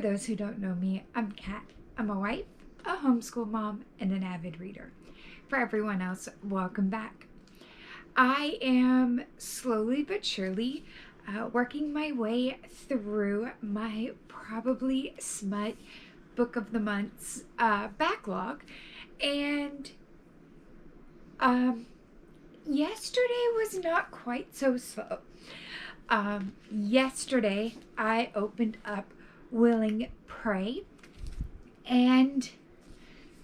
those who don't know me, I'm Kat. I'm a wife, a homeschool mom, and an avid reader. For everyone else, welcome back. I am slowly but surely working my way through my probably Smut Book of the Month's backlog, and yesterday was not quite so slow. Yesterday I opened up Willing Prey and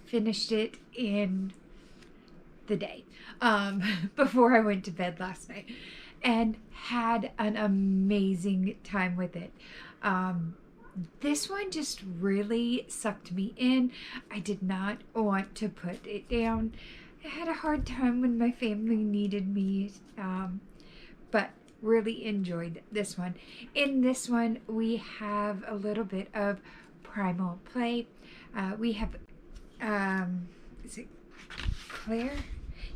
finished it in the day before I went to bed last night, and had an amazing time with it. This one just really sucked me in. I did not want to put it down. I had a hard time when my family needed me, but really enjoyed this one. In this one, we have a little bit of primal play. We have, is it Claire?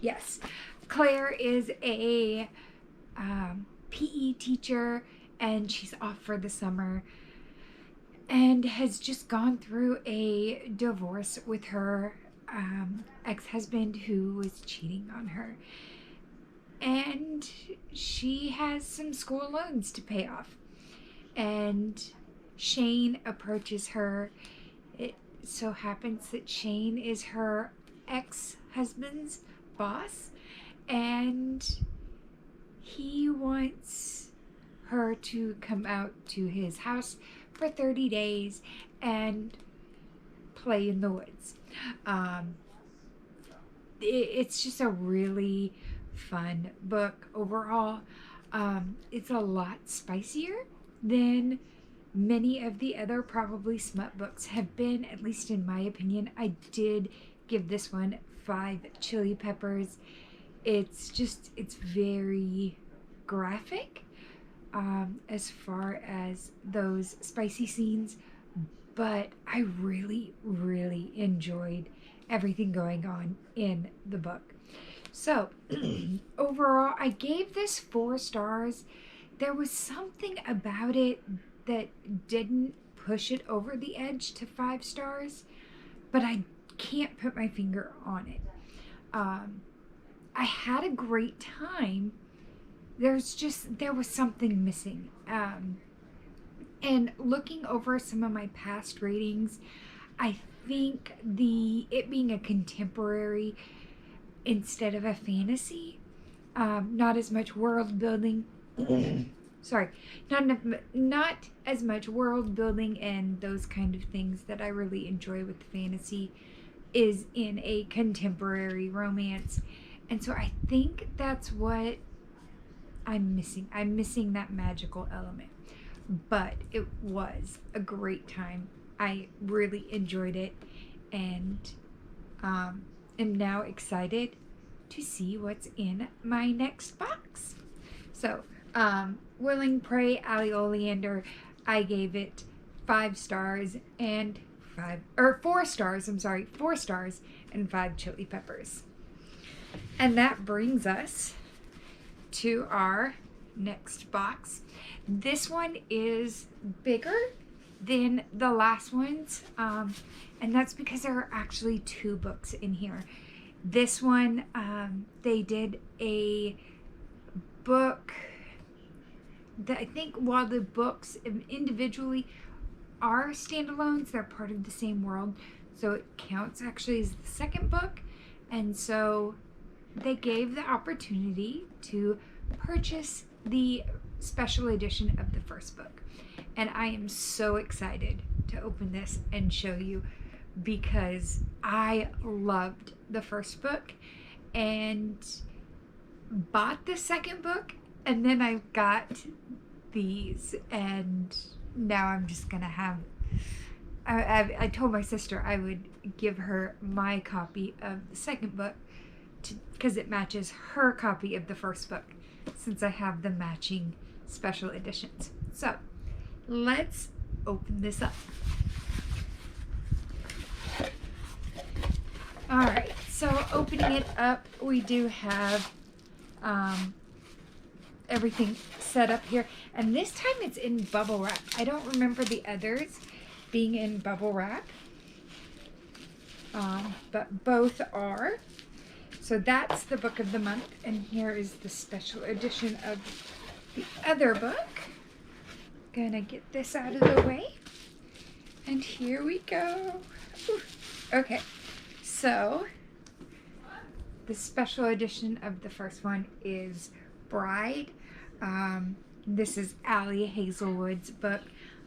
Yes. Claire is a PE teacher, and she's off for the summer and has just gone through a divorce with her ex-husband who was cheating on her. And she has some school loans to pay off. And Shane approaches her. It so happens that Shane is her ex-husband's boss, and he wants her to come out to his house for 30 days and play in the woods. It's just a really fun book overall. It's a lot spicier than many of the other probably smut books have been, at least in my opinion. I did give this one 5 chili peppers. It's very graphic as far as those spicy scenes, but I really enjoyed everything going on in the book. So overall, I gave this 4 stars. There was something about it that didn't push it over the edge to 5 stars, but I can't put my finger on it. I had a great time. There was something missing. And looking over some of my past ratings, I think it being a contemporary instead of a fantasy, not as much world building. Sorry, not as much world building and those kind of things that I really enjoy with fantasy is in a contemporary romance. And so I think that's what I'm missing. I'm missing that magical element. But it was a great time. I really enjoyed it, and am now excited to see what's in my next box. So, Willing Prey, Ali Oleander, I gave it 5 stars and 4 stars, 4 stars and 5 chili peppers. And that brings us to our next box. This one is bigger than the last ones, and that's because there are actually 2 books in here. This one, they did a book that I think, while the books individually are standalones, they're part of the same world, so it counts actually as the second book. And so they gave the opportunity to purchase the special edition of the first book, and I am so excited to open this and show you, because I loved the first book and bought the second book, and then I got these, and now I'm just gonna have I told my sister I would give her my copy of the second book because it matches her copy of the first book, since I have the matching special editions. So let's open this up. Alright, so opening it up, we do have everything set up here, and this time it's in bubble wrap. I don't remember the others being in bubble wrap. But both are. So that's the book of the month, and here is the special edition of the other book. Gonna get this out of the way, and here we go. Ooh. Okay, so the special edition of the first one is Bride. This is Allie Hazelwood's book.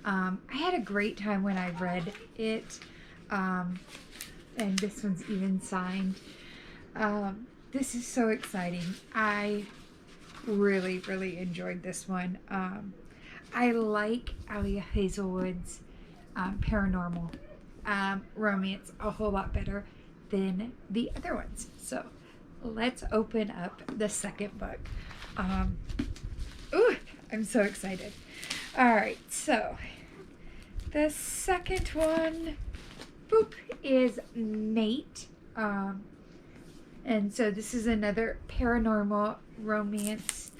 I had a great time when I read it, and this one's even signed. This is so exciting. I really, really enjoyed this one. I like Allie Hazelwood's paranormal romance a whole lot better than the other ones. So let's open up the second book. Ooh, I'm so excited. All right, so the second one, boop, is Mate. And so this is another paranormal romance.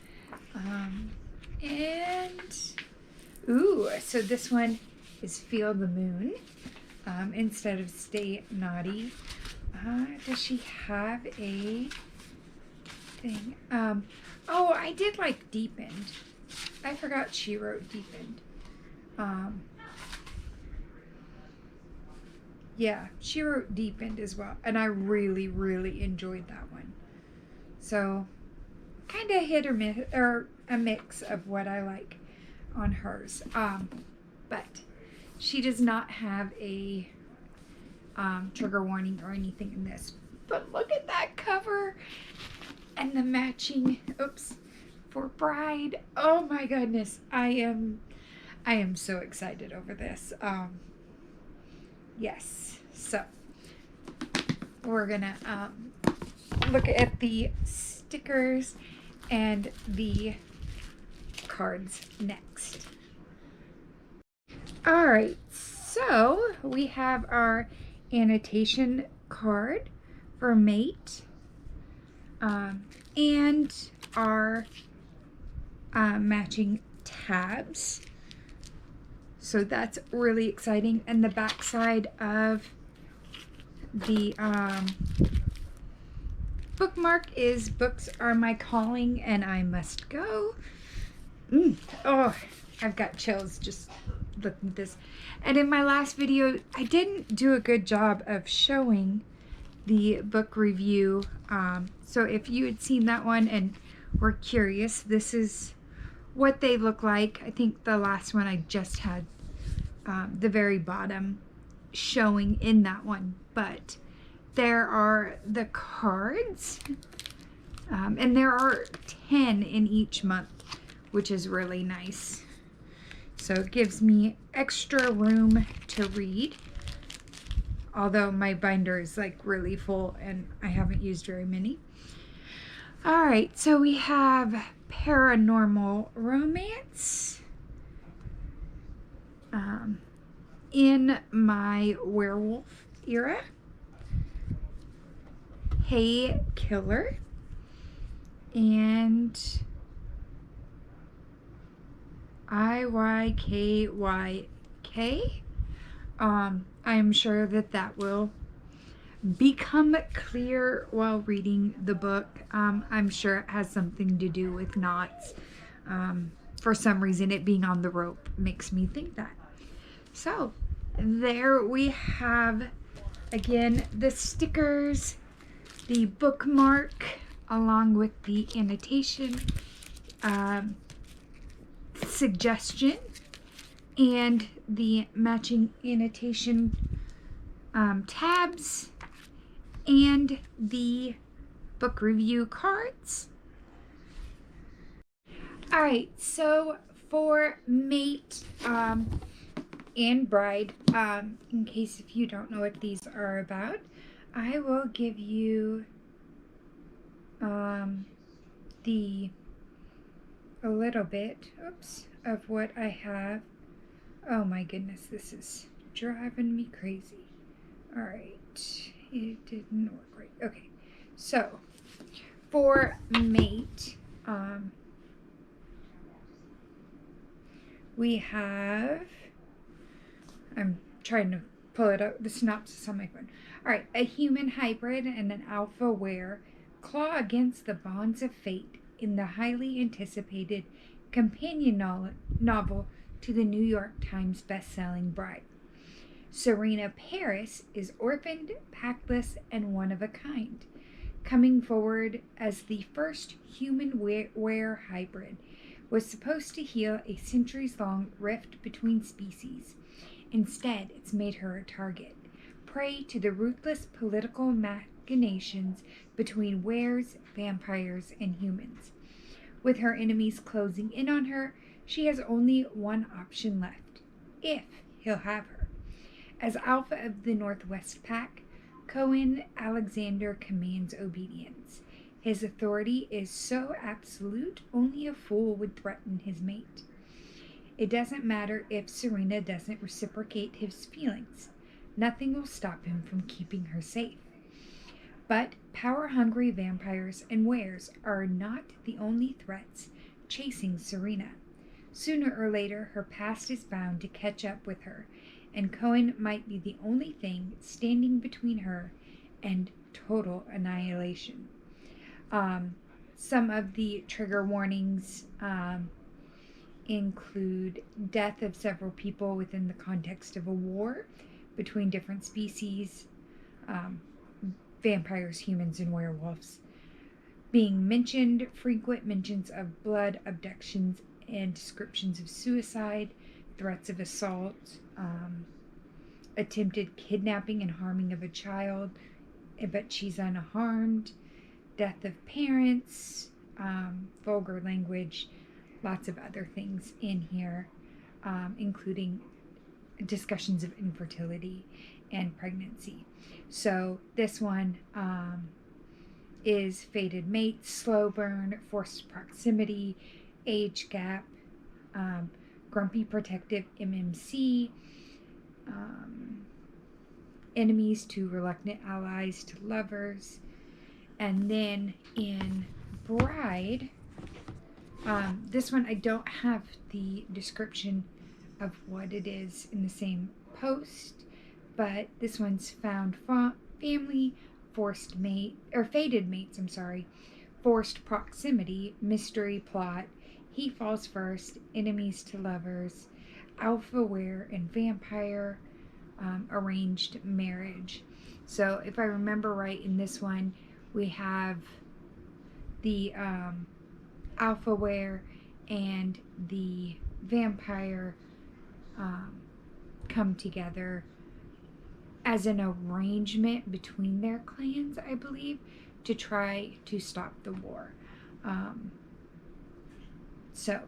So this one is Feel the Moon instead of Stay Naughty. Does she have a thing? Oh, I did like Deepened. I forgot she wrote Deepened. Yeah, she wrote Deepened as well, and I really, really enjoyed that one. So, kind of hit or miss, or a mix of what I like on hers. But she does not have a trigger warning or anything in this. But look at that cover and the matching. Oops, for Bride. Oh my goodness, I am so excited over this. Yes, so we're gonna look at the stickers and the cards next. All right, so we have our annotation card for Mate, and our matching tabs. So that's really exciting. And the back side of the bookmark is Books Are My Calling and I Must Go. Oh, I've got chills just looking at this. And in my last video, I didn't do a good job of showing the book review. So if you had seen that one and were curious, this is what they look like. I think the last one I just had the very bottom showing in that one, but there are the cards, and there are 10 in each month, which is really nice. So it gives me extra room to read, although my binder is like really full and I haven't used very many. All right, so we have paranormal romance, In My Werewolf Era, Hey Killer, and IYKYK. I'm sure that will become clear while reading the book. I'm sure it has something to do with knots. For some reason, it being on the rope makes me think that. So there we have, again, the stickers, the bookmark, along with the annotation, suggestion, and the matching annotation tabs, and the book review cards. All right, so for Mate and Bride, in case if you don't know what these are about, I will give you a little bit, of what I have. Oh my goodness, this is driving me crazy. All right, it didn't work right. Okay, so for Mate, we have, I'm trying to pull it up, the synopsis on my phone. All right, a human hybrid and an alpha were claw against the bonds of fate in the highly anticipated companion novel to the New York Times best-selling Bride. Serena Paris is orphaned, packless, and one of a kind, coming forward as the first human were hybrid, was supposed to heal a centuries-long rift between species. Instead, it's made her a target, prey to the ruthless political machinations between wares, vampires, and humans. With her enemies closing in on her, she has only one option left, if he'll have her. As Alpha of the Northwest Pack, Cohen Alexander commands obedience. His authority is so absolute, only a fool would threaten his mate. It doesn't matter if Serena doesn't reciprocate his feelings. Nothing will stop him from keeping her safe. But power-hungry vampires and wares are not the only threats chasing Serena. Sooner or later, her past is bound to catch up with her, and Cohen might be the only thing standing between her and total annihilation. Some of the trigger warnings include death of several people within the context of a war between different species, vampires, humans, and werewolves. Being mentioned, frequent mentions of blood, abductions, and descriptions of suicide, threats of assault, attempted kidnapping and harming of a child, but she's unharmed, death of parents, vulgar language, lots of other things in here, including discussions of infertility and pregnancy. So this one is fated mate, slow burn, forced proximity, age gap, grumpy protective MMC, enemies to reluctant allies to lovers. And then in Bride, this one I don't have the description of what it is in the same post, but this one's found family, forced mate, or fated mates, forced proximity, mystery plot, he falls first, enemies to lovers, alpha were and vampire, arranged marriage. So if I remember right, in this one we have the alpha were and the vampire come together as an arrangement between their clans, I believe, to try to stop the war. So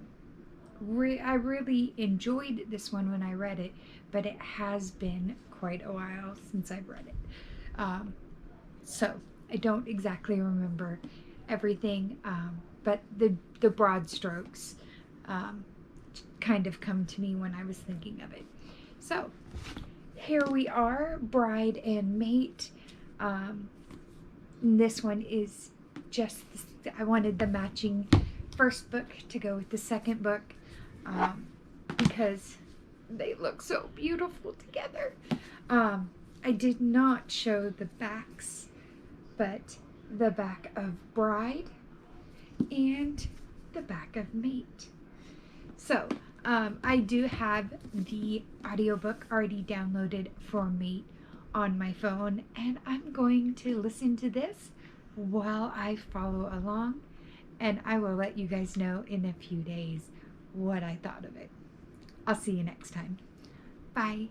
I really enjoyed this one when I read it, but it has been quite a while since I've read it. So I don't exactly remember everything, but the broad strokes kind of come to me when I was thinking of it. So here we are, Bride and Mate. This one is just, I wanted the matching first book to go with the second book because they look so beautiful together. I did not show the backs, but the back of Bride and the back of Mate. So I do have the audiobook already downloaded for Mate on my phone, and I'm going to listen to this while I follow along, and I will let you guys know in a few days what I thought of it. I'll see you next time. Bye.